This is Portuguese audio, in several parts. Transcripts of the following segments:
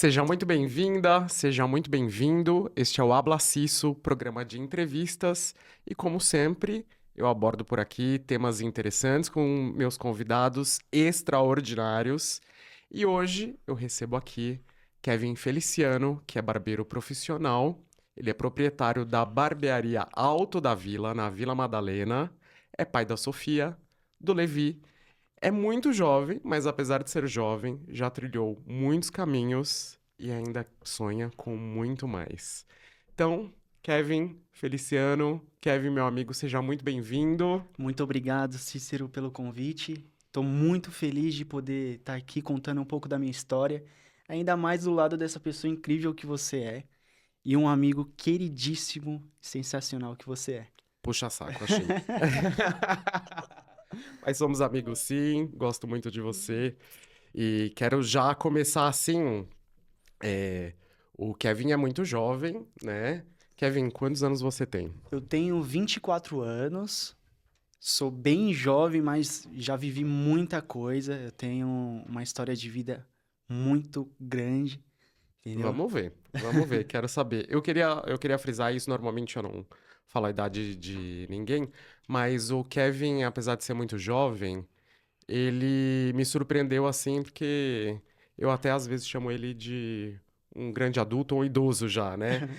Seja muito bem-vinda, seja muito bem-vindo. Este é o Habla Cisso, programa de entrevistas. E como sempre, eu abordo por aqui temas interessantes com meus convidados extraordinários. E hoje eu recebo aqui Kevin Feliciano, que é barbeiro profissional. Ele é proprietário da barbearia Alto da Vila, na Vila Madalena. É pai da Sofia, do Levi. É muito jovem, mas apesar de ser jovem, já trilhou muitos caminhos e ainda sonha com muito mais. Então, Kevin Feliciano, Kevin, meu amigo, seja muito bem-vindo. Muito obrigado, Cícero, pelo convite. Estou muito feliz de poder estar aqui contando um pouco da minha história, ainda mais do lado dessa pessoa incrível que você é e um amigo queridíssimo, sensacional que você é. Puxa saco, achei. Mas somos amigos sim, gosto muito de você. E quero já começar assim. é, O Kevin é muito jovem, né? Kevin, quantos anos você tem? Eu tenho 24 anos, sou bem jovem, mas já vivi muita coisa. Eu tenho uma história de vida muito grande, entendeu? Vamos ver, quero saber. Eu queria frisar isso, normalmente eu não falo a idade de ninguém, mas o Kevin, apesar de ser muito jovem, ele me surpreendeu assim, porque eu até às vezes chamo ele de um grande adulto ou um idoso já, né?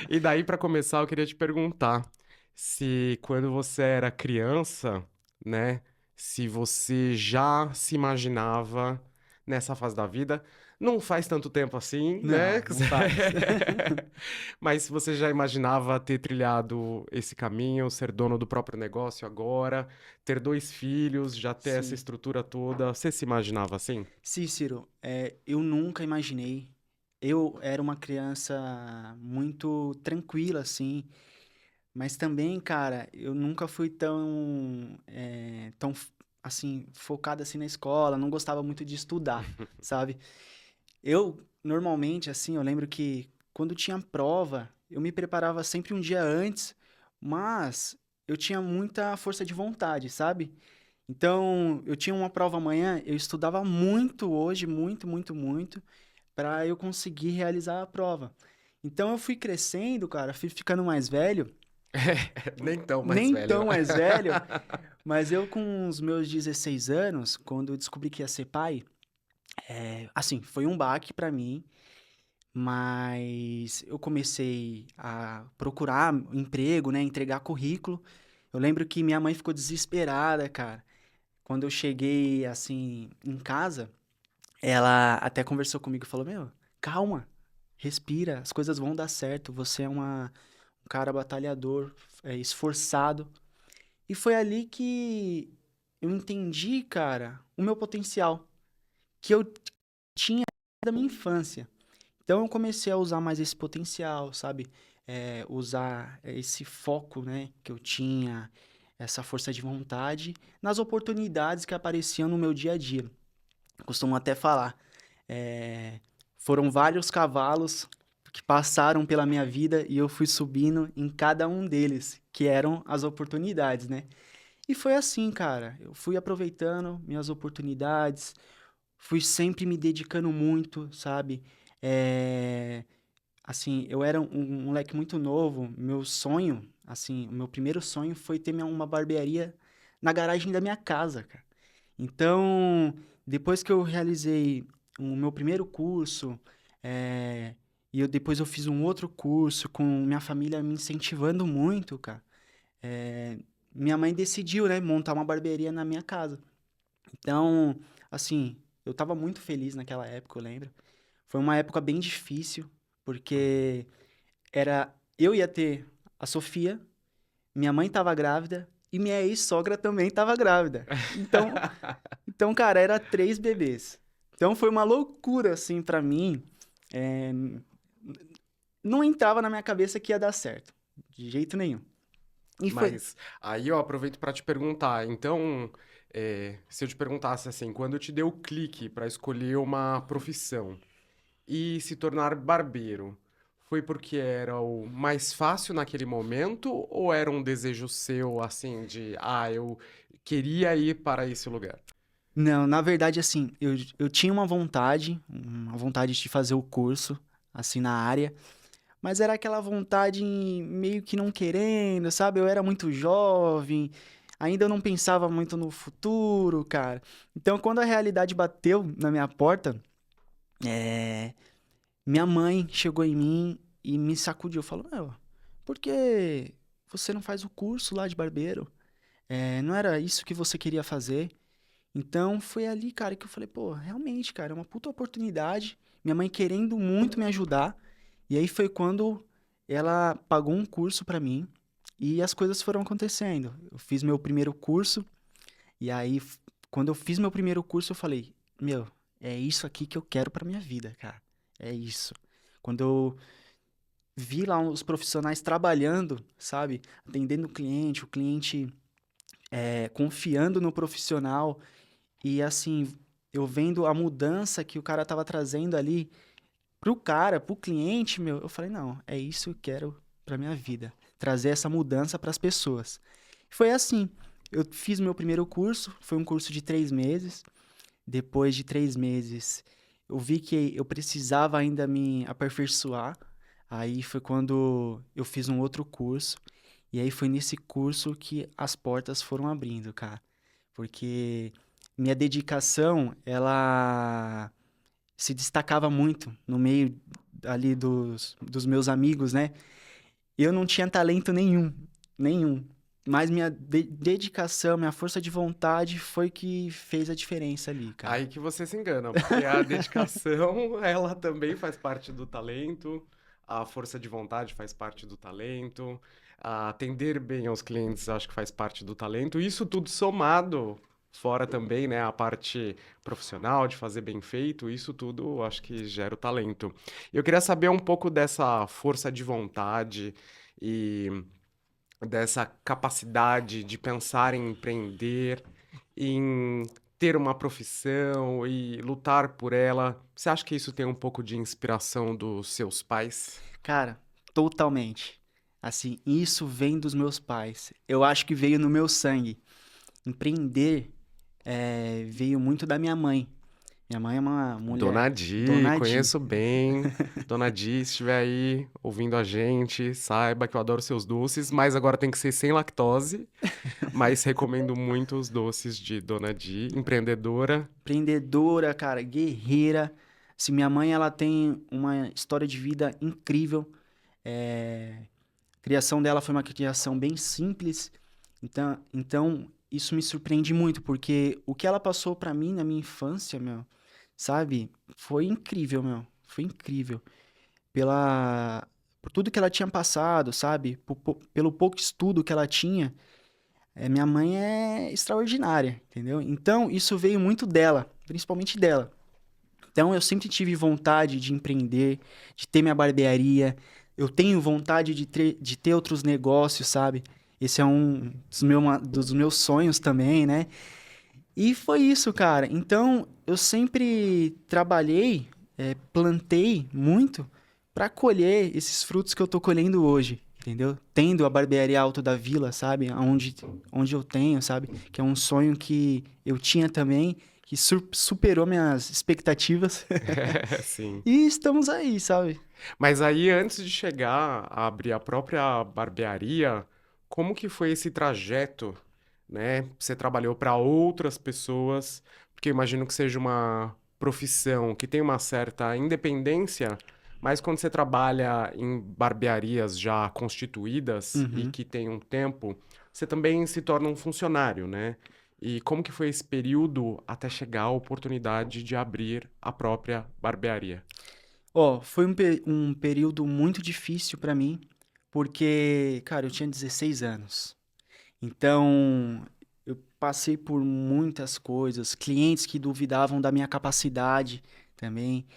E daí, para começar, eu queria te perguntar se quando você era criança, né, se você já se imaginava nessa fase da vida. Não faz tanto tempo assim, né? Não, não faz. Mas você já imaginava ter trilhado esse caminho, ser dono do próprio negócio agora, ter dois filhos, já ter essa Sim. estrutura toda? Você se imaginava assim? Cícero, eu nunca imaginei. Eu era uma criança muito tranquila, assim, mas também, cara, eu nunca fui assim, focado assim na escola, não gostava muito de estudar, sabe? Eu, normalmente, assim, eu lembro que quando tinha prova, eu me preparava sempre um dia antes, mas eu tinha muita força de vontade, sabe? Então, eu tinha uma prova amanhã, eu estudava muito hoje, muito, muito, muito, para eu conseguir realizar a prova. Então, eu fui crescendo, cara, fui ficando mais velho, Nem tão mais nem velho. tão mais velho, mas eu com os meus 16 anos, quando eu descobri que ia ser pai, assim, foi um baque para mim, mas eu comecei a procurar emprego, né, entregar currículo. Eu lembro que minha mãe ficou desesperada, cara. Quando eu cheguei, assim, em casa, ela até conversou comigo e falou: Meu, calma, respira, as coisas vão dar certo. Você é um cara batalhador, esforçado. E foi ali que eu entendi, cara, o meu potencial, que eu tinha da minha infância. Então eu comecei a usar mais esse potencial, sabe? Usar esse foco, né, que eu tinha, essa força de vontade nas oportunidades que apareciam no meu dia a dia. Costumo até falar, eh, foram vários cavalos que passaram pela minha vida e eu fui subindo em cada um deles, que eram as oportunidades, né? E foi assim, cara. Eu fui aproveitando minhas oportunidades, fui sempre me dedicando muito, sabe? Eh, assim, eu era um moleque muito novo. Meu sonho, assim, o meu primeiro sonho foi ter uma barbearia na garagem da minha casa, cara. Então, depois que eu realizei o meu primeiro curso, eh, depois eu fiz um outro curso com minha família me incentivando muito, cara. eh, Minha mãe decidiu, né, montar uma barbearia na minha casa. Então, assim, eu tava muito feliz naquela época, eu lembro. Foi uma época bem difícil, Uhum. porque eu ia ter a Sofia, minha mãe tava grávida e minha ex-sogra também tava grávida. Então, cara, era três bebês. Então foi uma loucura, assim, pra mim. É, não entrava na minha cabeça que ia dar certo. De jeito nenhum. E foi. Mas aí eu aproveito para te perguntar. Então, se eu te perguntasse assim, quando te deu o clique para escolher uma profissão e se tornar barbeiro, foi porque era o mais fácil naquele momento ou era um desejo seu, assim, de, eu queria ir para esse lugar? Não, na verdade, assim, eu tinha uma vontade de fazer o curso, assim, na área, mas era aquela vontade meio que não querendo, sabe? Eu era muito jovem, ainda eu não pensava muito no futuro, cara. Então, quando a realidade bateu na minha porta, é, minha mãe chegou em mim e me sacudiu, falou, meu, por que você não faz o curso lá de barbeiro? Não era isso que você queria fazer? Então foi ali, cara, que eu falei, pô, realmente, cara, é uma puta oportunidade. Minha mãe querendo muito me ajudar. E aí foi quando ela pagou um curso pra mim e as coisas foram acontecendo. Eu fiz meu primeiro curso e aí quando eu fiz meu primeiro curso eu falei, meu, é isso aqui que eu quero pra minha vida, cara. É isso. Quando eu vi lá os profissionais trabalhando, sabe, atendendo o cliente confiando no profissional. E assim, eu vendo a mudança que o cara tava trazendo ali pro cara, pro cliente, meu, eu falei, não, é isso que eu quero pra minha vida. Trazer essa mudança pras pessoas. Foi assim, eu fiz meu primeiro curso, foi um curso de 3 meses. Depois de 3 meses, eu vi que eu precisava ainda me aperfeiçoar. Aí foi quando eu fiz um outro curso. E aí foi nesse curso que as portas foram abrindo, cara. Porque minha dedicação, ela se destacava muito no meio ali dos meus amigos, né? Eu não tinha talento nenhum, nenhum. Mas minha dedicação, minha força de vontade foi que fez a diferença ali, cara. Aí que você se engana, porque a dedicação, ela também faz parte do talento, a força de vontade faz parte do talento, a atender bem aos clientes acho que faz parte do talento. Isso tudo somado, fora também, né, a parte profissional de fazer bem feito, isso tudo acho que gera o talento. Eu queria saber um pouco dessa força de vontade e dessa capacidade de pensar em empreender, em ter uma profissão e lutar por ela. Você acha que isso tem um pouco de inspiração dos seus pais? Cara, totalmente. Assim, isso vem dos meus pais. Eu acho que veio no meu sangue. Empreender veio muito da minha mãe. Minha mãe é uma mulher Dona Di, donadinha. conheço bem. Dona Di, se estiver aí ouvindo a gente, saiba que eu adoro seus doces, mas agora tem que ser sem lactose. Mas recomendo muito os doces de Dona Di, empreendedora. Empreendedora, cara, guerreira. Se minha mãe, ela tem uma história de vida incrível. A criação dela foi uma criação bem simples. Então isso me surpreende muito, porque o que ela passou pra mim na minha infância, meu, sabe? Foi incrível, meu. Foi incrível. Por tudo que ela tinha passado, sabe? Pelo pouco estudo que ela tinha. Minha mãe é extraordinária, entendeu? Então, isso veio muito dela, principalmente dela. Então, eu sempre tive vontade de empreender, de ter minha barbearia. Eu tenho vontade de ter outros negócios, sabe? Esse é um dos meus sonhos também, né? E foi isso, cara. Então, eu sempre trabalhei, plantei muito para colher esses frutos que eu tô colhendo hoje, entendeu? Tendo a barbearia Alto da Vila, sabe? Onde eu tenho, sabe? Que é um sonho que eu tinha também, que superou minhas expectativas. Sim. E estamos aí, sabe? Mas aí, antes de chegar a abrir a própria barbearia, como que foi esse trajeto, né? Você trabalhou para outras pessoas, porque eu imagino que seja uma profissão que tem uma certa independência, mas quando você trabalha em barbearias já constituídas e Uhum. que tem um tempo, você também se torna um funcionário, né? E como que foi esse período até chegar a oportunidade de abrir a própria barbearia? Ó, foi um período muito difícil pra mim, porque, cara, eu tinha 16 anos. Então, eu passei por muitas coisas, clientes que duvidavam da minha capacidade também,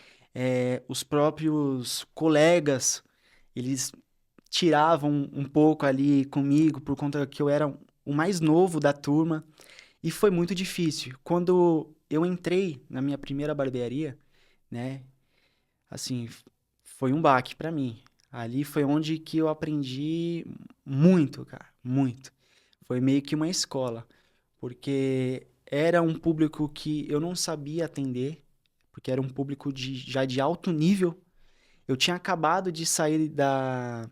os próprios colegas, eles tiravam um pouco ali comigo por conta que eu era o mais novo da turma, e foi muito difícil. Quando eu entrei na minha primeira barbearia, né, assim, foi um baque pra mim. Ali foi onde que eu aprendi muito, cara, muito. Foi meio que uma escola, porque era um público que eu não sabia atender, porque era um público já de alto nível. Eu tinha acabado de sair da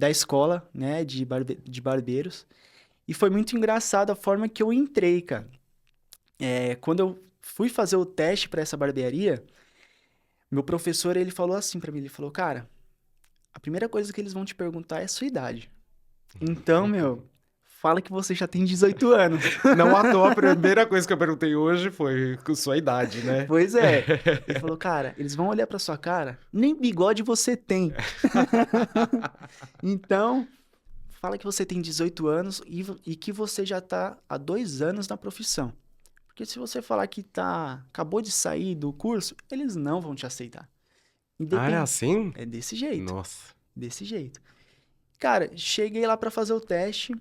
escola, né, de barbeiros, e foi muito engraçado a forma que eu entrei, cara. Quando eu fui fazer o teste para essa barbearia, meu professor, ele falou assim para mim, ele falou, cara, a primeira coisa que eles vão te perguntar é a sua idade. Então, meu, fala que você já tem 18 anos. Não à toa, a primeira coisa que eu perguntei hoje foi com sua idade, né? Pois é. Ele falou, cara, eles vão olhar pra sua cara, nem bigode você tem. Então, fala que você tem 18 anos e que você já tá há 2 anos na profissão. Porque se você falar que acabou de sair do curso, eles não vão te aceitar. Ah, é Independ... assim? É desse jeito, Nossa. desse jeito. Cara, cheguei lá pra fazer o teste,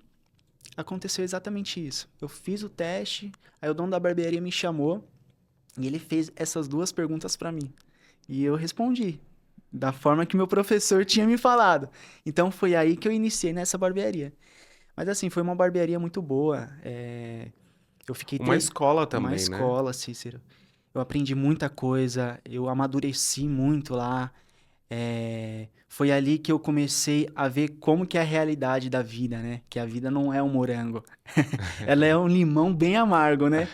aconteceu exatamente isso. Eu fiz o teste, aí o dono da barbearia me chamou e ele fez essas duas perguntas pra mim. E eu respondi da forma que meu professor tinha me falado. Então foi aí que eu iniciei nessa barbearia. Mas assim, foi uma barbearia muito boa. Eu fiquei Uma escola uma também, né? escola, Cícero. Eu aprendi muita coisa, eu amadureci muito lá. Foi ali que eu comecei a ver como que é a realidade da vida, né? Que a vida não é um morango. Ela é um limão bem amargo, né?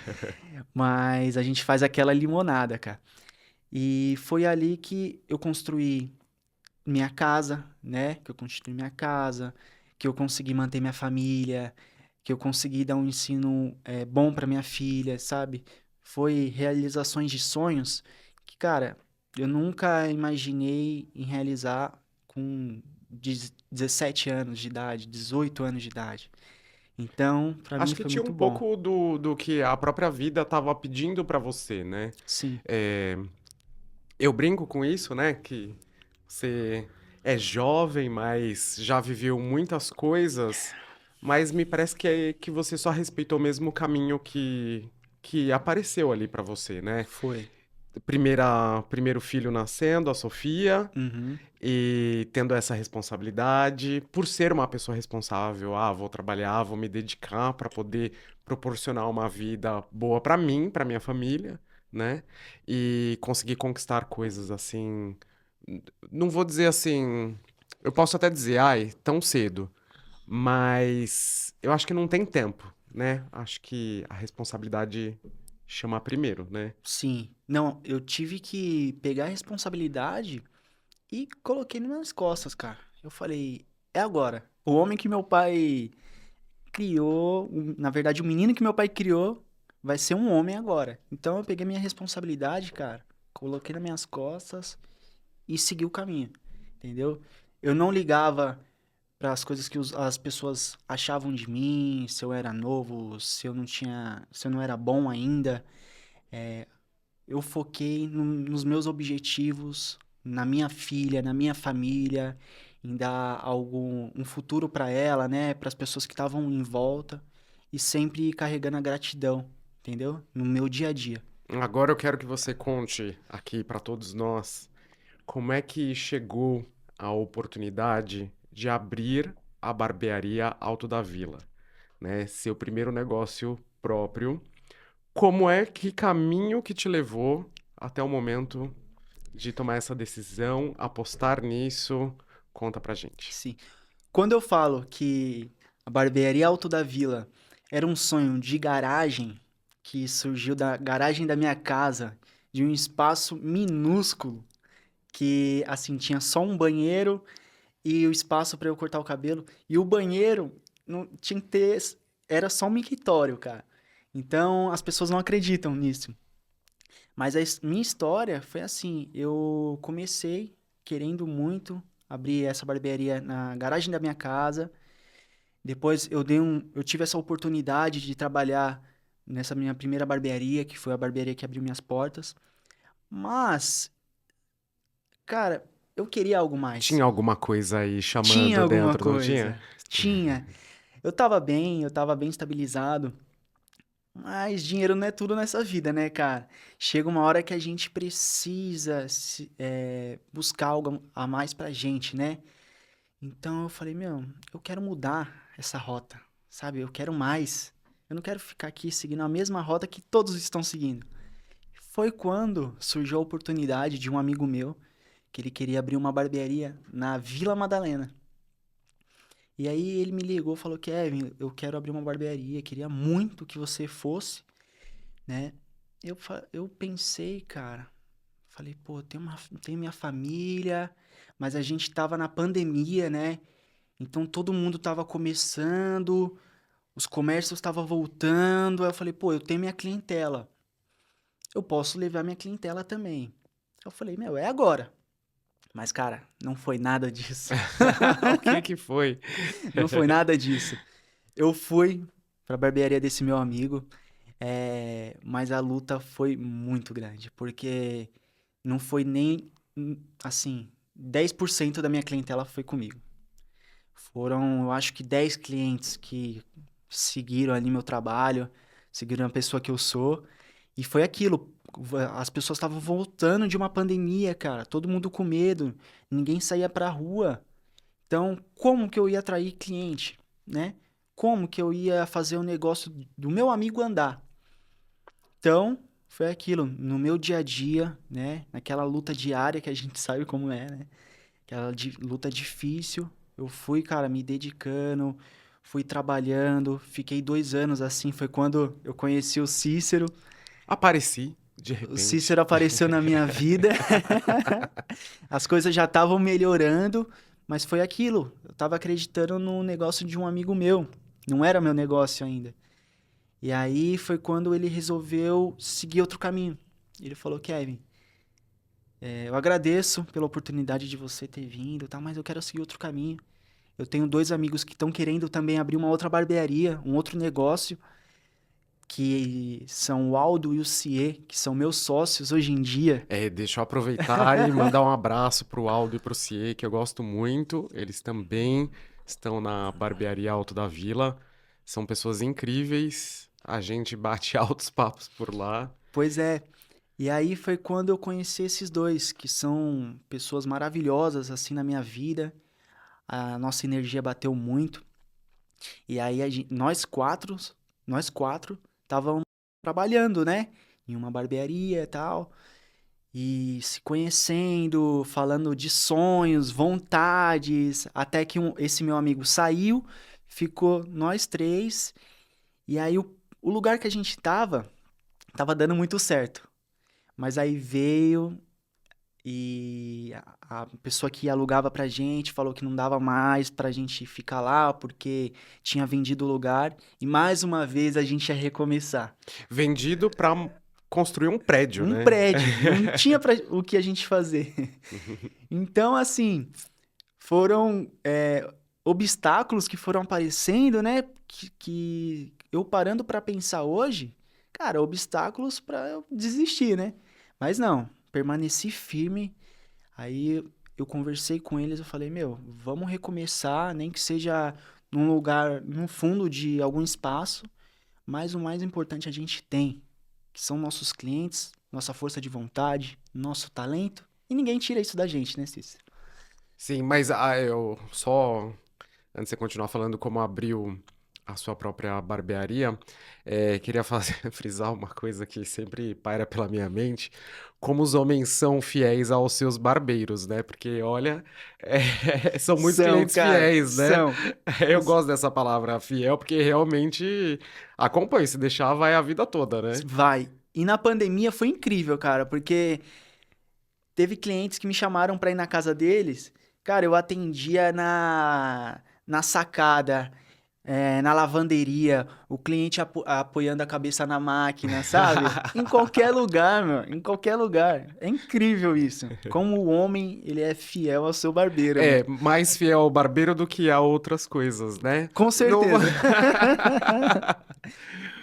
Mas a gente faz aquela limonada, cara. E foi ali que eu construí minha casa, né? Que eu construí minha casa, que eu consegui manter minha família, que eu consegui dar um ensino bom para minha filha, sabe? Foi realizações de sonhos que, cara, eu nunca imaginei em realizar com 17 anos de idade, 18 anos de idade. Então, para mim Acho que foi tinha muito um bom. pouco do que a própria vida estava pedindo pra você, né? Sim, É, eu brinco com isso, né? Que você é jovem, mas já viveu muitas coisas, mas me parece que você só respeitou mesmo o caminho que apareceu ali pra você, né? foi. Primeiro filho nascendo, a Sofia, Uhum, e tendo essa responsabilidade, por ser uma pessoa responsável, vou trabalhar, vou me dedicar para poder proporcionar uma vida boa para mim, para minha família, né? E conseguir conquistar coisas assim, não vou dizer assim, eu posso até dizer, ai, tão cedo, mas eu acho que não tem tempo, né? Acho que a responsabilidade chama primeiro, né? sim. Não, eu tive que pegar a responsabilidade e coloquei nas minhas costas, cara. Eu falei, é agora. O homem que meu pai criou, na verdade, o menino que meu pai criou vai ser um homem agora. Então eu peguei minha responsabilidade, cara, coloquei nas minhas costas e segui o caminho, entendeu? Eu não ligava para as coisas que as pessoas achavam de mim, se eu era novo, se eu não era bom ainda. Eu foquei nos meus objetivos, na minha filha, na minha família, em dar um futuro para ela, né, para as pessoas que estavam em volta e sempre carregando a gratidão, entendeu? No meu dia a dia. Agora eu quero que você conte aqui para todos nós como é que chegou a oportunidade de abrir a barbearia Alto da Vila, né? Seu primeiro negócio próprio. Como é que caminho que te levou até o momento de tomar essa decisão, apostar nisso? Conta pra gente. Sim. Quando eu falo que a barbearia Alto da Vila era um sonho de garagem que surgiu da garagem da minha casa, de um espaço minúsculo que assim tinha só um banheiro e o espaço para eu cortar o cabelo. E o banheiro não tinha que ter. Era só um mictório, cara. Então as pessoas não acreditam nisso. Mas minha história foi assim: eu comecei querendo muito abrir essa barbearia na garagem da minha casa. Depois eu tive essa oportunidade de trabalhar nessa minha primeira barbearia, que foi a barbearia que abriu minhas portas. Mas, cara, eu queria algo mais. Tinha alguma coisa aí Tinha chamando alguma dentro, não tinha? coisa. Tinha. Eu tava bem estabilizado. Mas dinheiro não é tudo nessa vida, né, cara? Chega uma hora que a gente precisa buscar algo a mais pra gente, né? Então eu falei, meu, eu quero mudar essa rota, sabe? Eu quero mais. Eu não quero ficar aqui seguindo a mesma rota que todos estão seguindo. Foi quando surgiu a oportunidade de um amigo meu, que ele queria abrir uma barbearia na Vila Madalena. E aí ele me ligou e falou: Kevin, eu quero abrir uma barbearia, queria muito que você fosse, né? Eu pensei, cara, falei, pô, tenho minha família, mas a gente tava na pandemia, né? Então todo mundo tava começando, os comércios estavam voltando. Aí eu falei, pô, eu tenho minha clientela, eu posso levar minha clientela também. Eu falei, meu, é agora. Mas, cara, não foi nada disso. O que que foi? Não foi nada disso. Eu fui pra barbearia desse meu amigo, mas a luta foi muito grande, porque não foi nem, assim, 10% da minha clientela foi comigo. Foram, eu acho que 10 clientes que seguiram ali meu trabalho, seguiram a pessoa que eu sou. E foi aquilo. As pessoas estavam voltando de uma pandemia, cara. Todo mundo com medo. Ninguém saía pra rua. Então, como que eu ia atrair cliente, né? Como que eu ia fazer o negócio do meu amigo andar? Então, foi aquilo. No meu dia a dia, né? Naquela luta diária que a gente sabe como é, né? Aquela luta difícil. Eu fui, cara, me dedicando, fui trabalhando, fiquei 2 anos assim. Foi quando eu conheci o Cícero. Apareci, de O repente. Cícero apareceu na minha vida. As coisas já estavam melhorando, mas foi aquilo. Eu tava acreditando no negócio de um amigo meu. Não era meu negócio ainda. E aí foi quando ele resolveu seguir outro caminho. Ele falou, Kevin, eu agradeço pela oportunidade de você ter vindo, tá? Mas eu quero seguir outro caminho. Eu tenho 2 amigos que estão querendo também abrir uma outra barbearia, um outro negócio, que são o Aldo e o Cie, que são meus sócios hoje em dia. Deixa eu aproveitar e mandar um abraço pro Aldo e pro Cie, que eu gosto muito. Eles também estão na Barbearia Alto da Vila. São pessoas incríveis. A gente bate altos papos por lá. Pois é. E aí foi quando eu conheci esses dois, que são pessoas maravilhosas assim na minha vida. A nossa energia bateu muito. E aí nós quatro estávamos trabalhando, né? Em uma barbearia e tal. E se conhecendo, falando de sonhos, vontades, até que esse meu amigo saiu, ficou nós três, e aí o lugar que a gente tava dando muito certo. Mas aí veio e a pessoa que alugava pra gente falou que não dava mais pra gente ficar lá porque tinha vendido o lugar, e mais uma vez a gente ia recomeçar. Vendido para construir um prédio, Um né? prédio, não tinha o que a gente fazer. Então, assim, foram obstáculos que foram aparecendo, né? Que eu parando pra pensar hoje, cara, obstáculos pra eu desistir, né? Mas não, permaneci firme. Aí eu conversei com eles, eu falei, meu, vamos recomeçar, nem que seja num lugar, no fundo de algum espaço, mas o mais importante a gente tem, que são nossos clientes, nossa força de vontade, nosso talento, e ninguém tira isso da gente, né, Cícero? Sim, mas eu só, antes de você continuar falando como abriu a sua própria barbearia, queria frisar uma coisa que sempre paira pela minha mente, como os homens são fiéis aos seus barbeiros, né? Porque, olha, são muitos São, clientes cara, fiéis, né? são. Eu gosto dessa palavra fiel, porque realmente acompanha, se deixar vai a vida toda, né? Vai. E na pandemia foi incrível, cara, porque teve clientes que me chamaram pra ir na casa deles. Cara, eu atendia na sacada, na lavanderia, o cliente apoiando a cabeça na máquina, sabe? Em qualquer lugar, meu, em qualquer lugar. É incrível isso. Como o homem, ele é fiel ao seu barbeiro, meu. É, mais fiel ao barbeiro do que a outras coisas, né? Com No- certeza.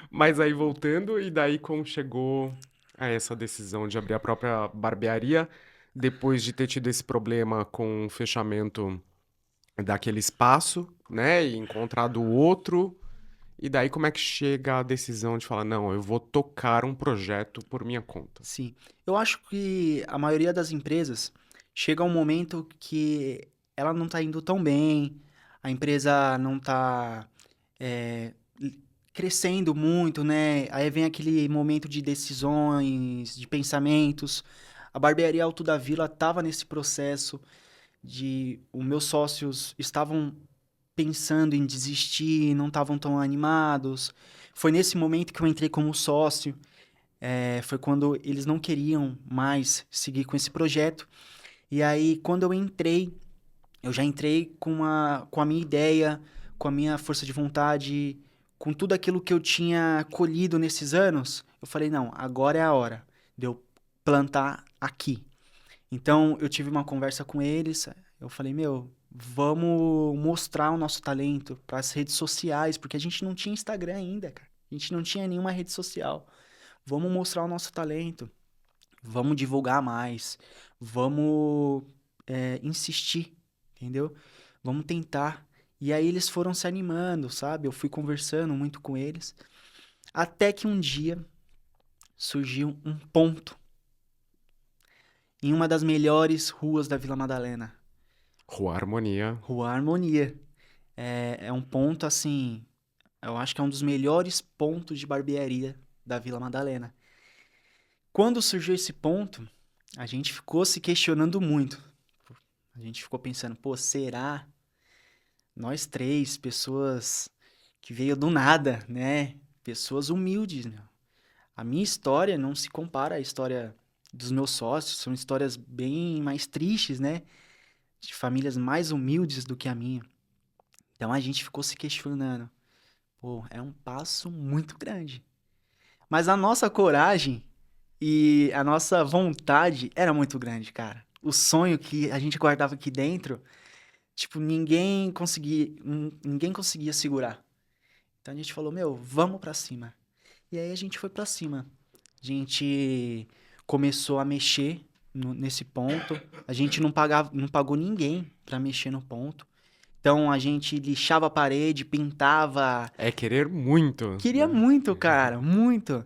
Mas aí voltando, e daí como chegou a essa decisão de abrir a própria barbearia, depois de ter tido esse problema com o fechamento daquele espaço, né? E encontrado outro, e daí como é que chega a decisão de falar, não, eu vou tocar um projeto por minha conta? Sim. Eu acho que a maioria das empresas chega a um momento que ela não tá indo tão bem, a empresa não tá crescendo muito, né? Aí vem aquele momento de decisões, de pensamentos. A barbearia Alto da Vila estava nesse processo de os meus sócios estavam pensando em desistir, não estavam tão animados. Foi nesse momento que eu entrei como sócio. Foi quando eles não queriam mais seguir com esse projeto. E aí, quando eu entrei, eu já entrei com a minha ideia, com a minha força de vontade, com tudo aquilo que eu tinha colhido nesses anos. Eu falei, não, agora é a hora de eu plantar aqui. Então, eu tive uma conversa com eles. Eu falei, meu, vamos mostrar o nosso talento para as redes sociais, porque a gente não tinha Instagram ainda, cara. A gente não tinha nenhuma rede social. Vamos mostrar o nosso talento. Vamos divulgar mais. Vamos insistir, entendeu? Vamos tentar. E aí eles foram se animando, sabe? Eu fui conversando muito com eles. Até que um dia surgiu um ponto em uma das melhores ruas da Vila Madalena. Rua Harmonia. Rua Harmonia. É um ponto assim. Eu acho que é um dos melhores pontos de barbearia da Vila Madalena. Quando surgiu esse ponto, a gente ficou se questionando muito. A gente ficou pensando, pô, será? Nós três, pessoas que veio do nada, né? Pessoas humildes, né? A minha história não se compara à história dos meus sócios, são histórias bem mais tristes, né? De famílias mais humildes do que a minha. Então a gente ficou se questionando, pô, é um passo muito grande. Mas a nossa coragem e a nossa vontade era muito grande, cara. O sonho que a gente guardava aqui dentro, tipo, ninguém conseguia segurar. Então a gente falou, meu, vamos pra cima. E aí a gente foi pra cima. A gente começou a mexer nesse ponto. A gente não pagou ninguém pra mexer no ponto. Então a gente lixava a parede, pintava. É querer muito, Queria né? muito, cara, muito.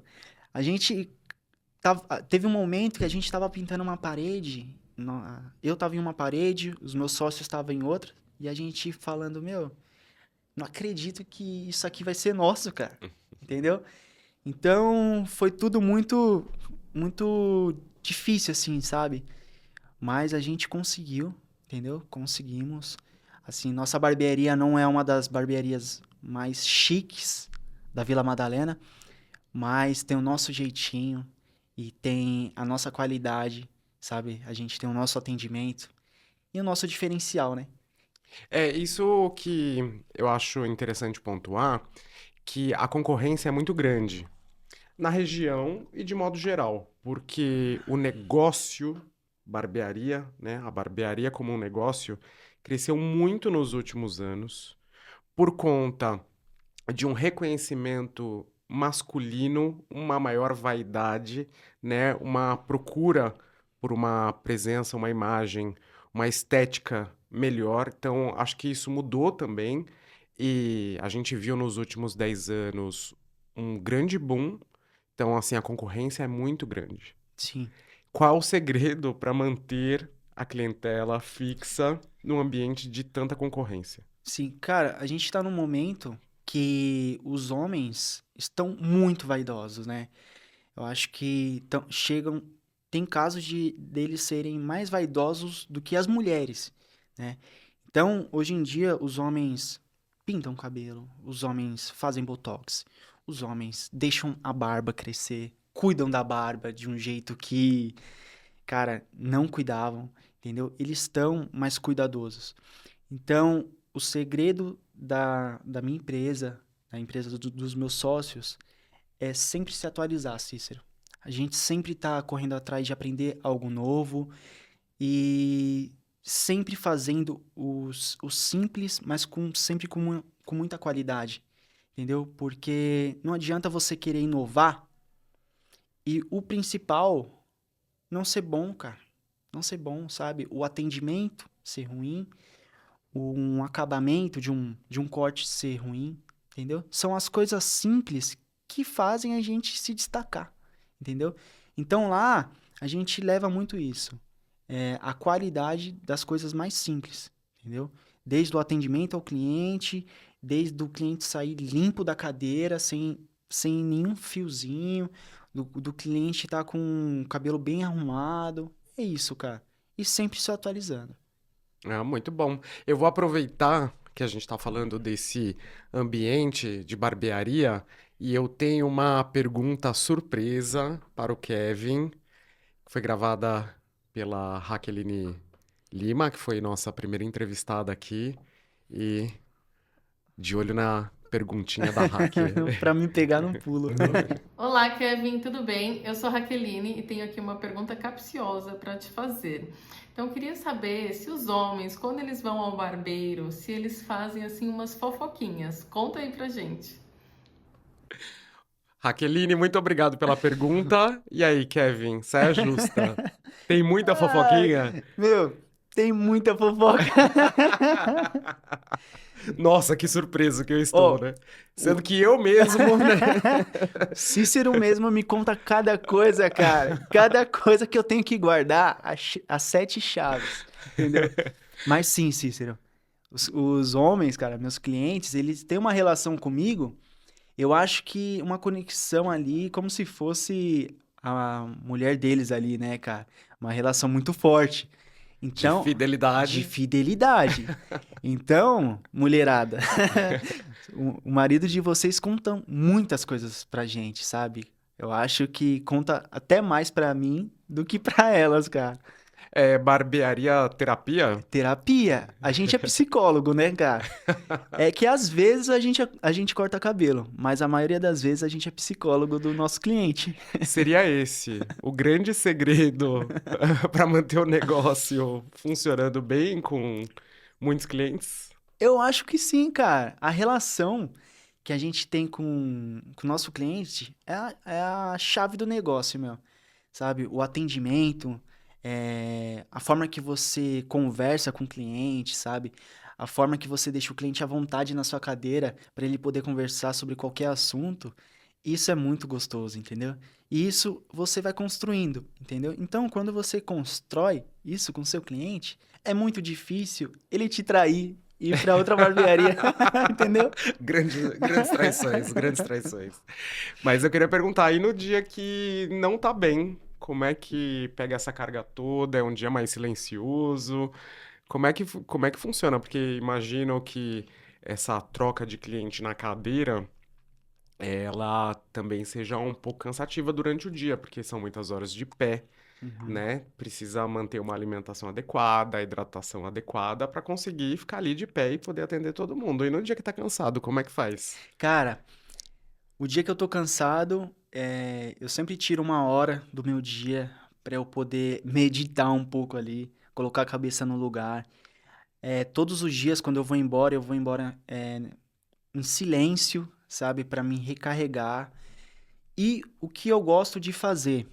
A gente teve um momento que a gente tava pintando uma parede. Eu tava em uma parede, os meus sócios estavam em outra. E a gente falando, meu, não acredito que isso aqui vai ser nosso, cara. Entendeu? Então, foi tudo muito, muito difícil, assim, sabe? Mas a gente conseguiu, entendeu? Conseguimos. Assim, nossa barbearia não é uma das barbearias mais chiques da Vila Madalena, mas tem o nosso jeitinho e tem a nossa qualidade, sabe? A gente tem o nosso atendimento e o nosso diferencial, né? É isso que eu acho interessante pontuar, que a concorrência é muito grande na região e de modo geral, porque o negócio barbearia, né, a barbearia como um negócio, cresceu muito nos últimos anos por conta de um reconhecimento masculino, uma maior vaidade, né, uma procura por uma presença, uma imagem, uma estética melhor. Então, acho que isso mudou também e a gente viu nos últimos 10 anos um grande boom. Então, assim, a concorrência é muito grande. Sim. Qual o segredo para manter a clientela fixa num ambiente de tanta concorrência? Sim, cara, a gente tá num momento que os homens estão muito vaidosos, né? Eu acho que chegam. Tem casos de deles serem mais vaidosos do que as mulheres, né? Então, hoje em dia, os homens pintam o cabelo, os homens fazem botox, os homens deixam a barba crescer, cuidam da barba de um jeito que, cara, não cuidavam, entendeu? Eles estão mais cuidadosos. Então, o segredo da minha empresa, da empresa dos meus sócios, é sempre se atualizar, Cícero. A gente sempre está correndo atrás de aprender algo novo e sempre fazendo o simples, mas sempre com muita qualidade, entendeu? Porque não adianta você querer inovar e o principal não ser bom, cara. Não ser bom, sabe? O atendimento ser ruim, um acabamento de um corte ser ruim, entendeu? São as coisas simples que fazem a gente se destacar, entendeu? Então lá a gente leva muito isso, a qualidade das coisas mais simples, entendeu? desde o atendimento ao cliente, desde o cliente sair limpo da cadeira, sem nenhum fiozinho, do cliente estar com o cabelo bem arrumado. É isso, cara. E sempre se atualizando. Ah, muito bom. Eu vou aproveitar que a gente está falando desse ambiente de barbearia e eu tenho uma pergunta surpresa para o Kevin, que foi gravada pela Raqueline Lima, que foi nossa primeira entrevistada aqui, e de olho na perguntinha da Raque. Pra me pegar no pulo. Olá, Kevin, tudo bem? Eu sou a Raqueline e tenho aqui uma pergunta capciosa para te fazer. Então, eu queria saber se os homens, quando eles vão ao barbeiro, se eles fazem assim umas fofoquinhas. Conta aí pra gente. Raqueline, muito obrigado pela pergunta. E aí, Kevin, saia justa. Tem muita Ai, fofoquinha? meu, tem muita fofoca. Nossa, que surpreso que eu estou, Ó, né? Sendo que eu mesmo, né? Cícero mesmo me conta cada coisa, cara. Cada coisa que eu tenho que guardar as 7 chaves, entendeu? Mas sim, Cícero. Os homens, cara, meus clientes, eles têm uma relação comigo. Eu acho que uma conexão ali, como se fosse a mulher deles ali, né, cara? Uma relação muito forte. De Então, de fidelidade. fidelidade. Então, mulherada, o marido de vocês conta muitas coisas pra gente, sabe? Eu acho que conta até mais pra mim do que pra elas, cara. É barbearia terapia? Terapia. A gente é psicólogo, né, cara? É que às vezes a gente corta cabelo, mas a maioria das vezes a gente é psicólogo do nosso cliente. Seria esse o grande segredo para manter o negócio funcionando bem com muitos clientes? Eu acho que sim, cara. A relação que a gente tem com o nosso cliente é a chave do negócio, meu. Sabe? O atendimento, a forma que você conversa com o cliente, sabe? A forma que você deixa o cliente à vontade na sua cadeira para ele poder conversar sobre qualquer assunto. Isso é muito gostoso, entendeu? E isso você vai construindo, entendeu? Então, quando você constrói isso com seu cliente, é muito difícil ele te trair e ir para outra barbearia, entendeu? Grandes traições, grandes traições. Mas eu queria perguntar, e no dia que não tá bem, como é que pega essa carga toda? É um dia mais silencioso? Como é que funciona? Porque imagino que essa troca de cliente na cadeira, ela também seja um pouco cansativa durante o dia, porque são muitas horas de pé, Uhum. né? Precisa manter uma alimentação adequada, hidratação adequada para conseguir ficar ali de pé e poder atender todo mundo. E no dia que tá cansado, como é que faz? Cara, o dia que eu tô cansado, eu sempre tiro uma hora do meu dia para eu poder meditar um pouco ali, colocar a cabeça no lugar. Todos os dias, quando eu vou embora em silêncio, sabe, para me recarregar. E o que eu gosto de fazer?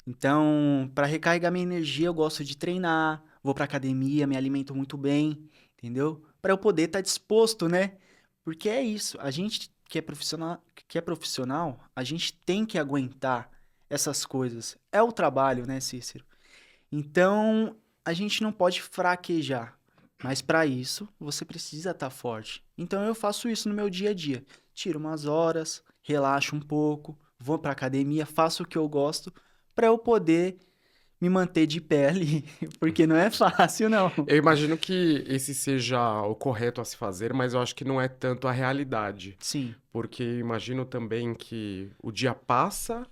Então, para recarregar minha energia, eu gosto de treinar, vou pra academia, me alimento muito bem, entendeu? Para eu poder estar disposto, né? Porque é isso, a gente que é profissional, a gente tem que aguentar essas coisas. É o trabalho, né, Cícero? Então, a gente não pode fraquejar. Mas para isso, você precisa estar forte. Então, eu faço isso no meu dia a dia. Tiro umas horas, relaxo um pouco, vou para academia, faço o que eu gosto para eu poder me manter de pé ali, porque não é fácil, não. Eu imagino que esse seja o correto a se fazer, mas eu acho que não é tanto a realidade. Sim, Porque imagino também que o dia passa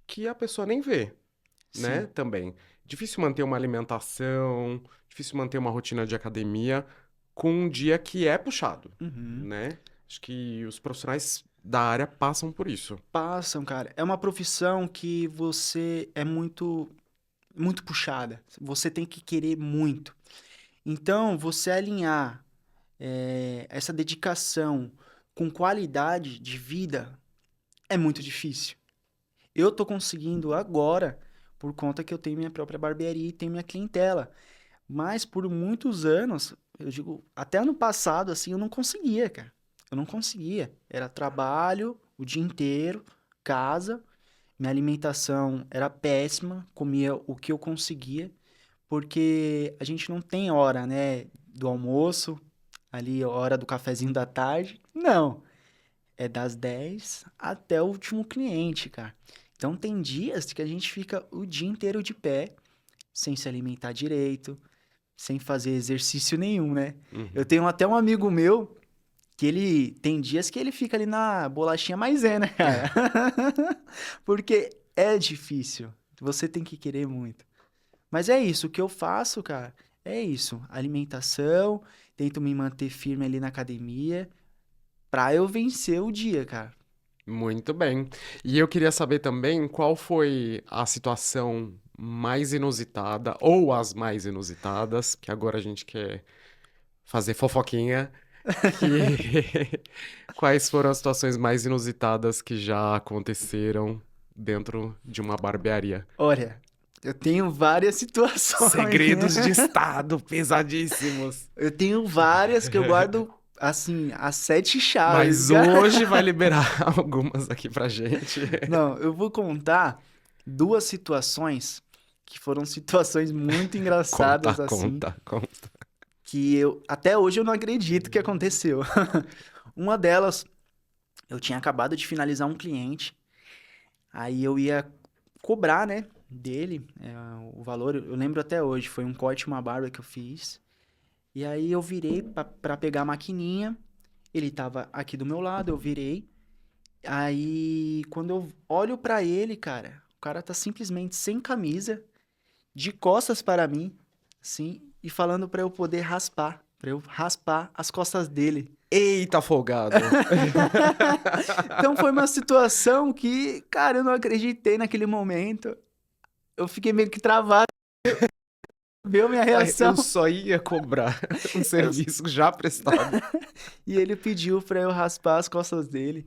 que a pessoa nem vê, né? sim. Também. Difícil manter uma alimentação, difícil manter uma rotina de academia com um dia que é puxado, Uhum. né? Acho que os profissionais da área passam por isso. Passam, cara. É uma profissão que você é muito puxada. Você tem que querer muito. Então, você alinhar essa dedicação com qualidade de vida é muito difícil. Eu tô conseguindo agora por conta que eu tenho minha própria barbearia e tenho minha clientela. Mas por muitos anos, eu digo, até ano passado, assim, eu não conseguia, cara. Eu não conseguia. Era trabalho o dia inteiro, casa, minha alimentação era péssima, comia o que eu conseguia, porque a gente não tem hora, né, do almoço, ali a hora do cafezinho da tarde. Não, é das 10 até o último cliente, cara. Então tem dias que a gente fica o dia inteiro de pé, sem se alimentar direito, sem fazer exercício nenhum, né? Eu Uhum. tenho até um amigo meu que ele tem dias que ele fica ali na bolachinha maisena, cara. Porque é difícil. Você tem que querer muito. Mas é isso, o que eu faço, cara, é isso. Alimentação, tento me manter firme ali na academia pra eu vencer o dia, cara. Muito bem. E eu queria saber também qual foi a situação mais inusitada ou as mais inusitadas, que agora a gente quer fazer fofoquinha, que quais foram as situações mais inusitadas que já aconteceram dentro de uma barbearia? Olha, eu tenho várias situações, né? Segredos de estado pesadíssimos. Eu tenho várias que eu guardo, assim, as 7 chaves, Mas cara. hoje vai liberar algumas aqui pra gente. Não, eu vou contar 2 situações que foram situações muito Conta, engraçadas, assim, conta, conta. que eu até hoje eu não acredito que aconteceu. Uma delas, eu tinha acabado de finalizar um cliente, aí eu ia cobrar, né, dele, o valor, eu lembro até hoje, foi um corte e uma barba que eu fiz. E aí eu virei pra pegar a maquininha, ele tava aqui do meu lado, eu virei. Aí quando eu olho pra ele, cara, o cara tá simplesmente sem camisa, de costas para mim, assim, e falando pra eu poder raspar, pra eu raspar as costas dele. Eita, folgado. Então foi uma situação que, cara, eu não acreditei naquele momento. Eu fiquei meio que travado, viu minha Ai, reação. eu só ia cobrar um Eu- serviço já prestado. E ele pediu pra eu raspar as costas dele.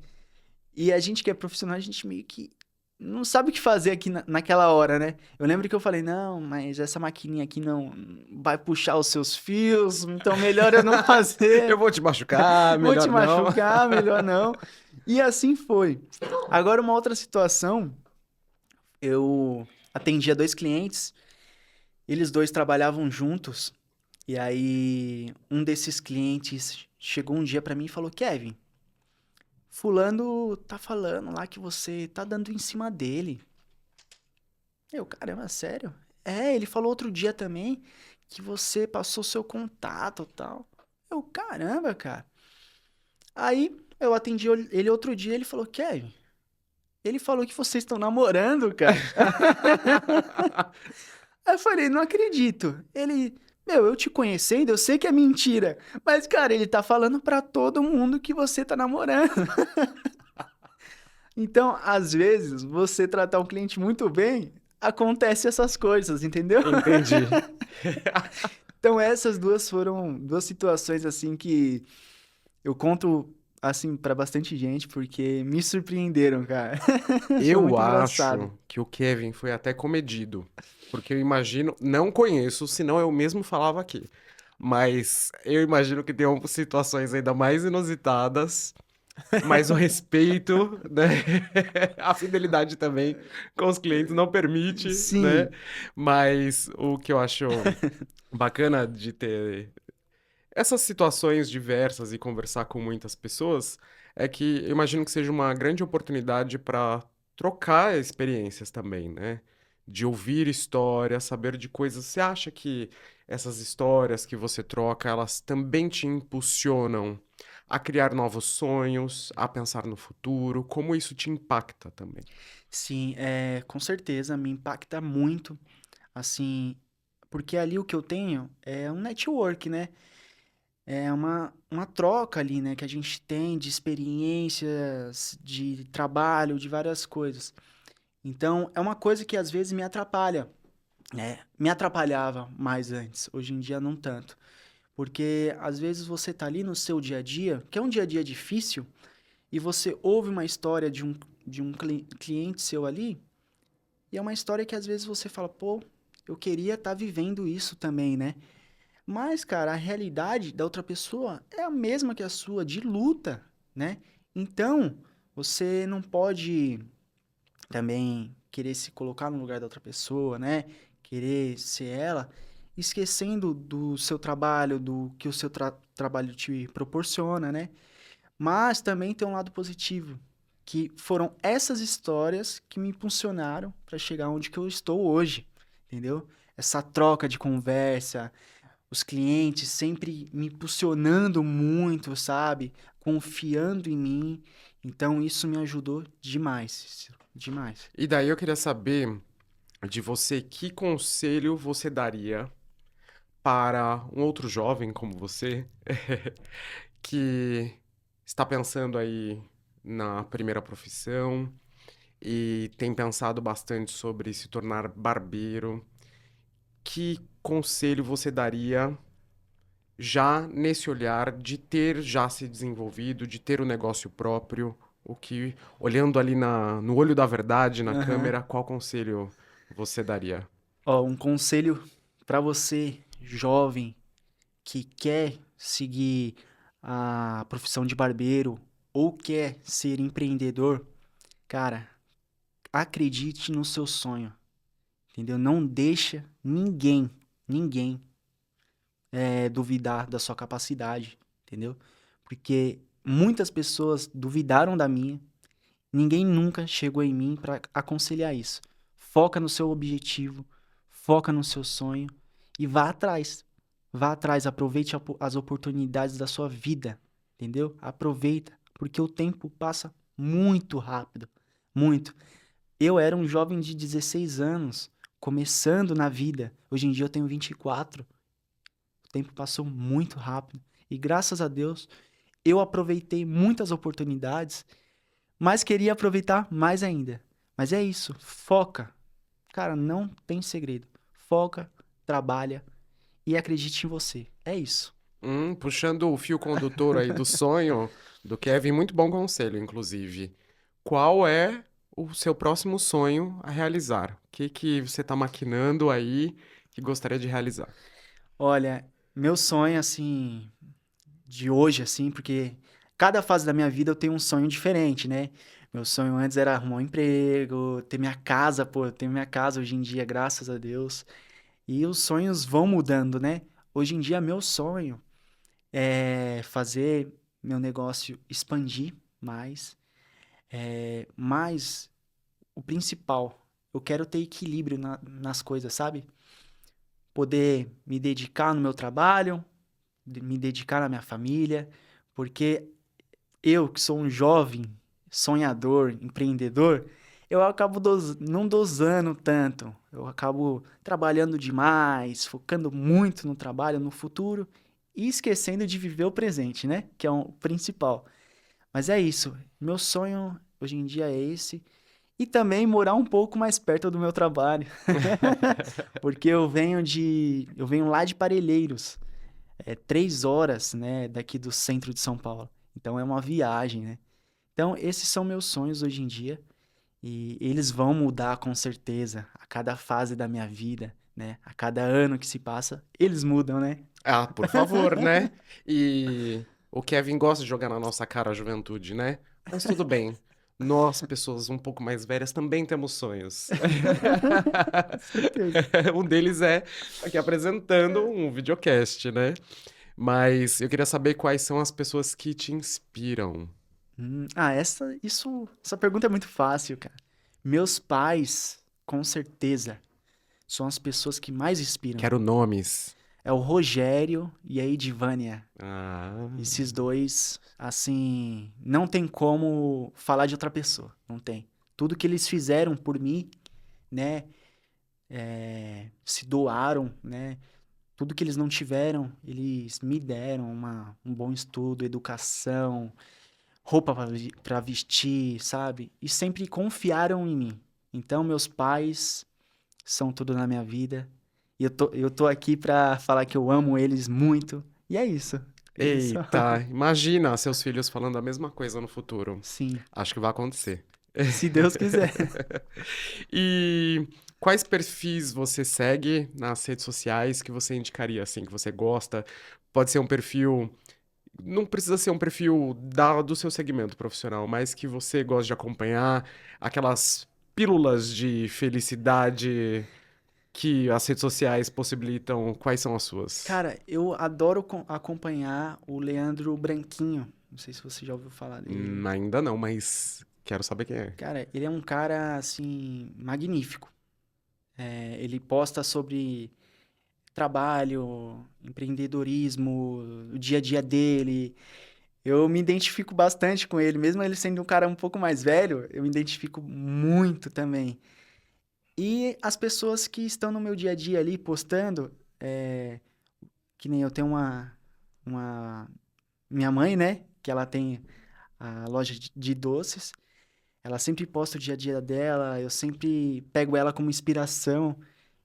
E a gente que é profissional, a gente meio que não sabe o que fazer aqui naquela hora, né? Eu lembro que eu falei, não, mas essa maquininha aqui não vai puxar os seus fios, então melhor eu não Eu fazer. vou te machucar, Vou te melhor não. machucar, melhor não. E assim foi. Agora, uma outra situação, eu atendia 2 clientes, eles dois trabalhavam juntos, e aí um desses clientes chegou um dia pra mim e falou, Kevin, fulano tá falando lá que você tá dando em cima dele. Eu, caramba, sério? É, ele falou outro dia também que você passou seu contato e tal. Eu, caramba, cara. Aí eu atendi ele outro dia, ele falou, Kevin, ele falou que vocês estão namorando, cara. Aí eu falei, não acredito. Ele, meu, eu te conhecendo, eu sei que é mentira. Mas, cara, ele tá falando pra todo mundo que você tá namorando. Então, às vezes, você tratar um cliente muito bem, acontece essas coisas, entendeu? Entendi. Então, essas duas foram 2 situações, assim, que eu conto, assim, pra bastante gente, porque me surpreenderam, cara. Foi Eu muito engraçado. acho que o Kevin foi até comedido. Porque eu imagino, não conheço, senão eu mesmo falava aqui. Mas eu imagino que tenham situações ainda mais inusitadas, mas o respeito, né? A fidelidade também com os clientes não permite, né? Sim, Mas o que eu acho bacana de ter essas situações diversas e conversar com muitas pessoas é que eu imagino que seja uma grande oportunidade para trocar experiências também, né? De ouvir histórias, saber de coisas. Você acha que essas histórias que você troca, elas também te impulsionam a criar novos sonhos, a pensar no futuro? Como isso te impacta também? sim, com certeza me impacta muito, assim, porque ali o que eu tenho é um network, né? É uma troca ali, né, que a gente tem de experiências, de trabalho, de várias coisas. Então, é uma coisa que às vezes me atrapalha, né? Me atrapalhava mais antes, hoje em dia não tanto. Porque às vezes você tá ali no seu dia a dia, que é um dia a dia difícil, e você ouve uma história de um cliente seu ali, e é uma história que às vezes você fala, pô, eu queria estar vivendo isso também, né? Mas, cara, a realidade da outra pessoa é a mesma que a sua, de luta, né? Então, você não pode também querer se colocar no lugar da outra pessoa, né? Querer ser ela. esquecendo do seu trabalho, do que o seu trabalho te proporciona, né? Mas também tem um lado positivo, que foram essas histórias que me impulsionaram para chegar onde que eu estou hoje, entendeu? Essa troca de conversa, os clientes sempre me impulsionando muito, sabe? Confiando em mim. Então isso me ajudou demais, demais. E daí eu queria saber de você que conselho você daria para um outro jovem como você que está pensando aí na primeira profissão e tem pensado bastante sobre se tornar barbeiro. Que conselho você daria já nesse olhar de ter já se desenvolvido, de ter o negócio próprio? O que, olhando ali no olho da verdade, na Aham. câmera, qual conselho você daria? Ó, um conselho para você, jovem, que quer seguir a profissão de barbeiro ou quer ser empreendedor, cara, acredite no seu sonho, entendeu? Não deixa ninguém duvidar da sua capacidade, entendeu? Porque muitas pessoas duvidaram da minha, ninguém nunca chegou em mim para aconselhar isso. Foca no seu objetivo, foca no seu sonho e vá atrás. Vá atrás, aproveite as oportunidades da sua vida, entendeu? Aproveita, porque o tempo passa muito rápido, muito. Eu era um jovem de 16 anos, começando na vida. Hoje em dia eu tenho 24. O tempo passou muito rápido e graças a Deus eu aproveitei muitas oportunidades, mas queria aproveitar mais ainda. Mas é isso, foca. Cara, não tem segredo. Foca, trabalha e acredite em você. É isso. Puxando o fio condutor aí do sonho do Kevin, muito bom conselho, inclusive. Qual é o seu próximo sonho a realizar? O que que você está maquinando aí que gostaria de realizar? Olha, meu sonho, assim, de hoje, assim, porque cada fase da minha vida eu tenho um sonho diferente, né? Meu sonho antes era arrumar um emprego, ter minha casa, pô, eu tenho minha casa hoje em dia, graças a Deus. E os sonhos vão mudando, né? Hoje em dia, meu sonho é fazer meu negócio expandir mais, mas o principal, eu quero ter equilíbrio nas coisas, sabe? Poder me dedicar no meu trabalho, me dedicar na minha família, porque eu, que sou um jovem sonhador, empreendedor, eu acabo não dosando tanto. Eu acabo trabalhando demais, focando muito no trabalho, no futuro e esquecendo de viver o presente, né? Que é o principal. Mas é isso. Meu sonho hoje em dia é esse. E também morar um pouco mais perto do meu trabalho. Porque eu venho lá de Parelheiros. É 3 horas, né, daqui do centro de São Paulo. Então é uma viagem, né? Então esses são meus sonhos hoje em dia e eles vão mudar com certeza a cada fase da minha vida, né? A cada ano que se passa, eles mudam, né? Ah, por favor, né? E o Kevin gosta de jogar na nossa cara a juventude, né? Mas tudo bem. Nós, pessoas um pouco mais velhas, também temos sonhos. Com certeza. Um deles é aqui apresentando um videocast, né? Mas eu queria saber quais são as pessoas que te inspiram. Essa pergunta é muito fácil, cara. Meus pais, com certeza, são as pessoas que mais inspiram. Quero nomes. É o Rogério e a Edivânia. Ah, Esses dois, assim, não tem como falar de outra pessoa, não tem. Tudo que eles fizeram por mim, né, se doaram, né, tudo que eles não tiveram, eles me deram um bom estudo, educação, roupa para vestir, sabe? E sempre confiaram em mim. Então, meus pais são tudo na minha vida. E eu tô aqui pra falar que eu amo eles muito. E é isso. Eles são. eita, imagina seus filhos falando a mesma coisa no futuro. Sim, Acho que vai acontecer. se Deus quiser. E quais perfis você segue nas redes sociais que você indicaria, assim, que você gosta? Pode ser um perfil, não precisa ser um perfil do seu segmento profissional, mas que você gosta de acompanhar, aquelas pílulas de felicidade. que as redes sociais possibilitam? Quais são as suas? Cara, eu adoro acompanhar o Leandro Branquinho. Não sei se você já ouviu falar dele. Ainda não, mas quero saber quem é. Cara, ele é um cara, assim, magnífico. Ele posta sobre trabalho, empreendedorismo, o dia a dia dele. Eu me identifico bastante com ele, mesmo ele sendo um cara um pouco mais velho, eu me identifico muito também. E as pessoas que estão no meu dia a dia ali postando, que nem eu tenho uma minha mãe, né? Que ela tem a loja de doces. Ela sempre posta o dia a dia dela, eu sempre pego ela como inspiração.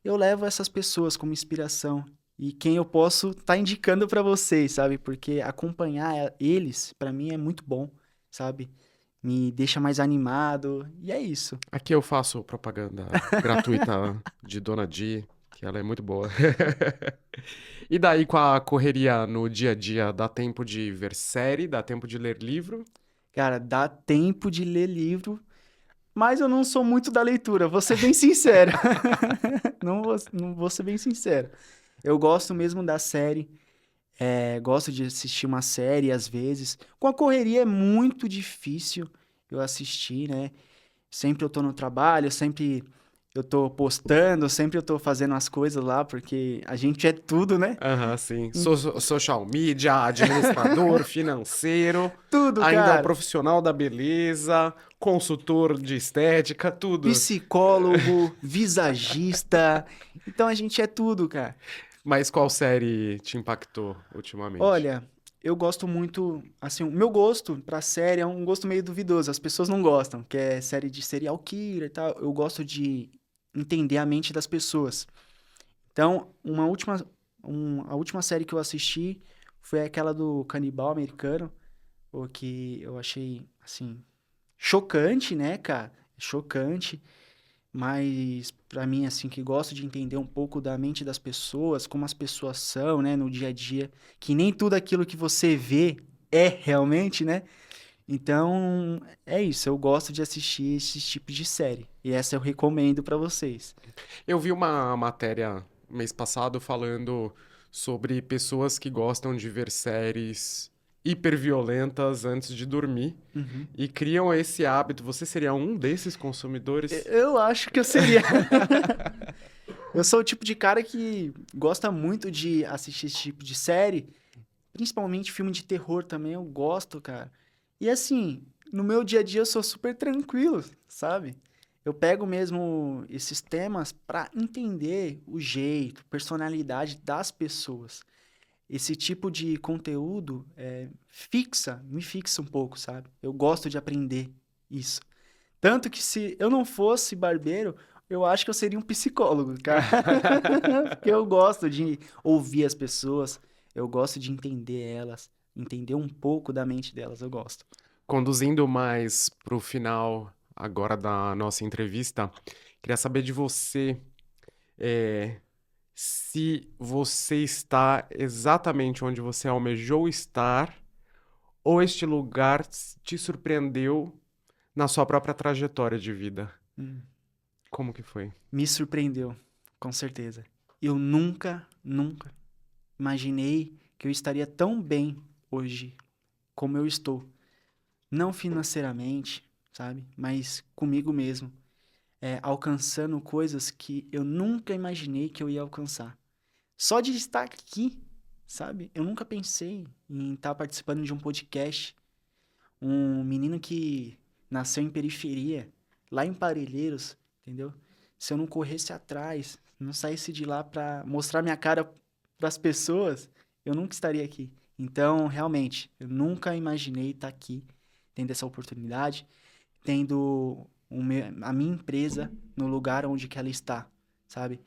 Eu levo essas pessoas como inspiração. E quem eu posso tá indicando pra vocês, sabe? Porque acompanhar eles, pra mim, é muito bom, sabe? Me deixa mais animado. E é isso. Aqui eu faço propaganda gratuita de Dona Di, que ela é muito boa. E daí, com a correria no dia a dia, dá tempo de ver série, dá tempo de ler livro? Cara, dá tempo de ler livro, mas eu não sou muito da leitura, vou ser bem sincero. Não vou ser bem sincero. Eu gosto mesmo da série. Gosto de assistir uma série às vezes. Com a correria é muito difícil eu assistir, né? Sempre eu tô no trabalho, sempre eu tô postando, sempre eu tô fazendo as coisas lá, porque a gente é tudo, né? Aham, sim. Social media, administrador financeiro, Tudo, ainda cara. profissional da beleza, consultor de estética, tudo. Psicólogo, visagista. Então a gente é tudo, cara. Mas qual série te impactou ultimamente? Olha, eu gosto muito, assim, o meu gosto pra série é um gosto meio duvidoso, as pessoas não gostam, que é série de serial killer e tal. Eu gosto de entender a mente das pessoas. Então, a última série que eu assisti foi aquela do Canibal Americano, o que eu achei, assim, chocante, né, cara? Chocante. Mas pra mim, assim, que gosto de entender um pouco da mente das pessoas, como as pessoas são, né, no dia a dia, que nem tudo aquilo que você vê é realmente, né? Então, é isso, eu gosto de assistir esse tipo de série. E essa eu recomendo pra vocês. Eu vi uma matéria mês passado falando sobre pessoas que gostam de ver séries hiperviolentas antes de dormir Uhum. e criam esse hábito. Você seria um desses consumidores? Eu acho que eu seria. Eu sou o tipo de cara que gosta muito de assistir esse tipo de série, principalmente filme de terror também, eu gosto, cara. E assim, no meu dia a dia eu sou super tranquilo, sabe? Eu pego mesmo esses temas pra entender o jeito, personalidade das pessoas. Esse tipo de conteúdo me fixa um pouco, sabe? Eu gosto de aprender isso. Tanto que se eu não fosse barbeiro, eu acho que eu seria um psicólogo, cara. Porque eu gosto de ouvir as pessoas, eu gosto de entender elas, entender um pouco da mente delas, eu gosto. Conduzindo mais para o final agora da nossa entrevista, queria saber de você, eh, se você está exatamente onde você almejou estar, ou este lugar te surpreendeu na sua própria trajetória de vida. Hum, Como que foi? Me surpreendeu, com certeza. Eu nunca imaginei que eu estaria tão bem hoje como eu estou. Não financeiramente, sabe? Mas comigo mesmo. Alcançando coisas que eu nunca imaginei que eu ia alcançar. Só de estar aqui, sabe? Eu nunca pensei em estar participando de um podcast. Um menino que nasceu em periferia, lá em Parelheiros, entendeu? Se eu não corresse atrás, não saísse de lá para mostrar minha cara para as pessoas, eu nunca estaria aqui. Então, realmente, eu nunca imaginei estar aqui, tendo essa oportunidade, tendo a minha empresa no lugar onde que ela está, sabe?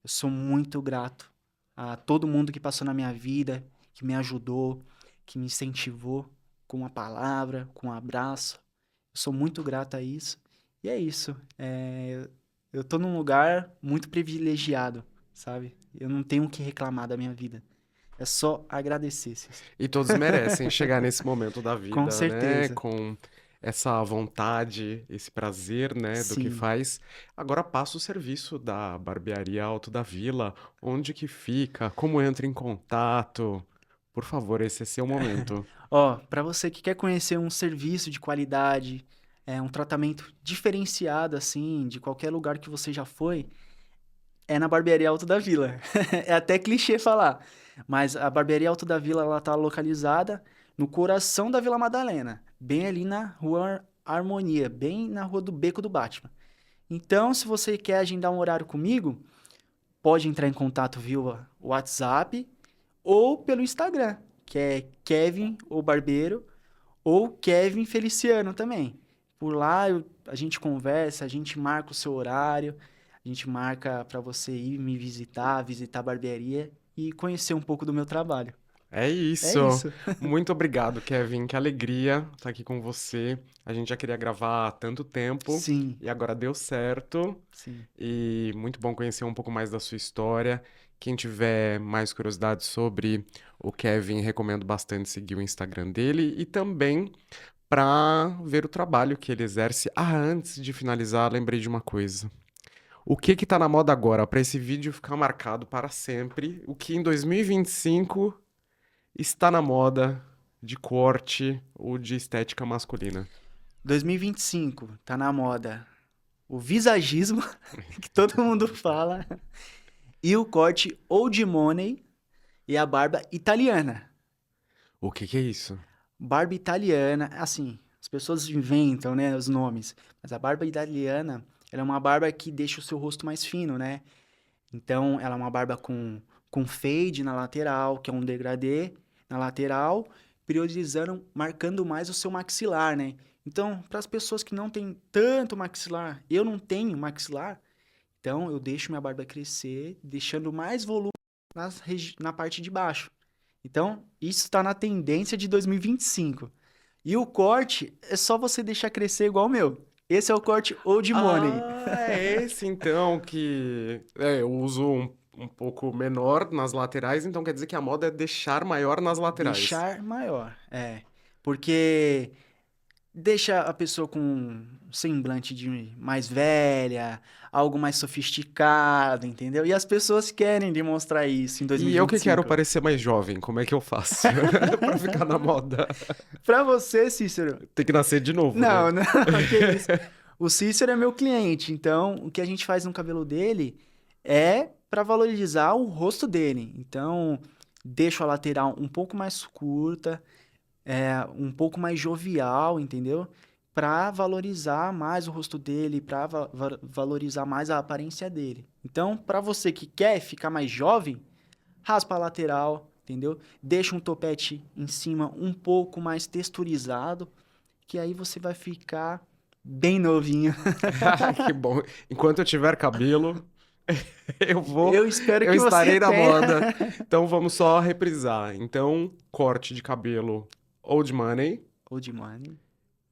Eu sou muito grato a todo mundo que passou na minha vida, que me ajudou, que me incentivou com uma palavra, com um abraço. Eu sou muito grato a isso. E é isso. Eu tô num lugar muito privilegiado, sabe? Eu não tenho o que reclamar da minha vida. É só agradecer, Cícero. E todos merecem chegar nesse momento da Com vida, né? certeza. Com essa vontade, esse prazer, né, do que Sim. faz. Agora passa o serviço da Barbearia Alto da Vila. Onde que fica? Como entra em contato? Por favor, esse é seu momento. Ó, para você que quer conhecer um serviço de qualidade, um tratamento diferenciado, assim, de qualquer lugar que você já foi, é na Barbearia Alto da Vila. É até clichê falar, mas a Barbearia Alto da Vila, ela tá localizada no coração da Vila Madalena, bem ali na Rua Harmonia, bem na Rua do Beco do Batman. Então, se você quer agendar um horário comigo, pode entrar em contato via WhatsApp ou pelo Instagram, que é Kevin o Barbeiro ou Kevin Feliciano também. Por lá a gente conversa, a gente marca o seu horário, a gente marca para você ir me visitar a barbearia e conhecer um pouco do meu trabalho. É É isso. isso. Muito obrigado, Kevin. Que alegria estar aqui com você. A gente já queria gravar há tanto tempo Sim, e agora deu certo. sim. E muito bom conhecer um pouco mais da sua história. Quem tiver mais curiosidade sobre o Kevin, recomendo bastante seguir o Instagram dele e também para ver o trabalho que ele exerce. Ah, antes de finalizar, lembrei de uma coisa. O que que tá na moda agora? Para esse vídeo ficar marcado para sempre, o que em 2025 está na moda de corte ou de estética masculina? 2025 tá na moda o visagismo, que todo mundo fala, e o corte old money e a barba italiana. O que é isso? Barba italiana, assim, as pessoas inventam, né, os nomes, mas a barba italiana, ela é uma barba que deixa o seu rosto mais fino, né? Então, ela é uma barba com fade na lateral, que é um degradê na lateral, priorizando, marcando mais o seu maxilar, né? Então, para as pessoas que não têm tanto maxilar, eu não tenho maxilar, então eu deixo minha barba crescer, deixando mais volume na parte de baixo. Então, isso está na tendência de 2025. E o corte é só você deixar crescer igual o meu. Esse é o corte old money. Ah, é esse então que eu uso um pouco menor nas laterais, então quer dizer que a moda é deixar maior nas laterais. Deixar maior, é. Porque deixa a pessoa com um semblante de mais velha, algo mais sofisticado, entendeu? E as pessoas querem demonstrar isso em E eu que quero 2025. parecer mais jovem, como é que eu faço pra ficar na moda? Pra você, Cícero, Tem que nascer de novo, né? não, não, que isso. O Cícero é meu cliente, então o que a gente faz no cabelo dele é para valorizar o rosto dele. Então, deixo a lateral um pouco mais curta, um pouco mais jovial, entendeu? Para valorizar mais o rosto dele, para valorizar mais a aparência dele. Então, para você que quer ficar mais jovem, raspa a lateral, entendeu? Deixa um topete em cima um pouco mais texturizado, que aí você vai ficar bem novinho. Que bom. Enquanto eu tiver cabelo, Eu espero eu que você estarei na tenha. moda. Então vamos só reprisar. Então, corte de cabelo old money Old money.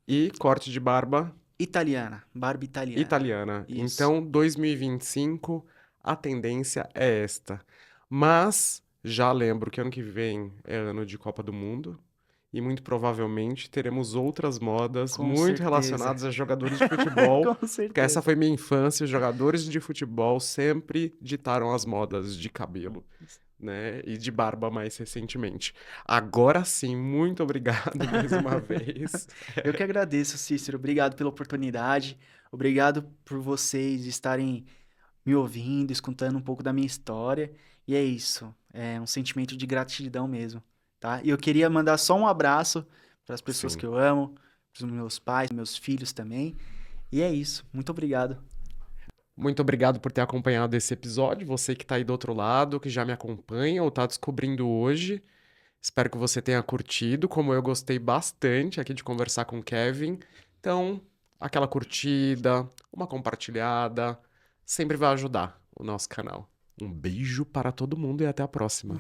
e corte de barba Italiana, barba italiana. italiana. Isso. Então, 2025, a tendência é esta. Mas já lembro que ano que vem é ano de Copa do Mundo. E muito provavelmente teremos outras modas Com muito certeza. relacionadas a jogadores de futebol. Com Porque essa certeza. foi minha infância, os jogadores de futebol sempre ditaram as modas de cabelo, né? E de barba mais recentemente. Agora sim, muito obrigado mais uma vez. Eu que agradeço, Cícero. Obrigado pela oportunidade. Obrigado por vocês estarem me ouvindo, escutando um pouco da minha história. E é isso. É um sentimento de gratidão mesmo, tá? E eu queria mandar só um abraço para as pessoas Sim. que eu amo, para os meus pais, meus filhos também. E é isso. Muito obrigado. Muito obrigado por ter acompanhado esse episódio. Você que está aí do outro lado, que já me acompanha ou está descobrindo hoje. Espero que você tenha curtido, como eu gostei bastante aqui de conversar com o Kevin. Então, aquela curtida, uma compartilhada, sempre vai ajudar o nosso canal. Um beijo para todo mundo e até a próxima.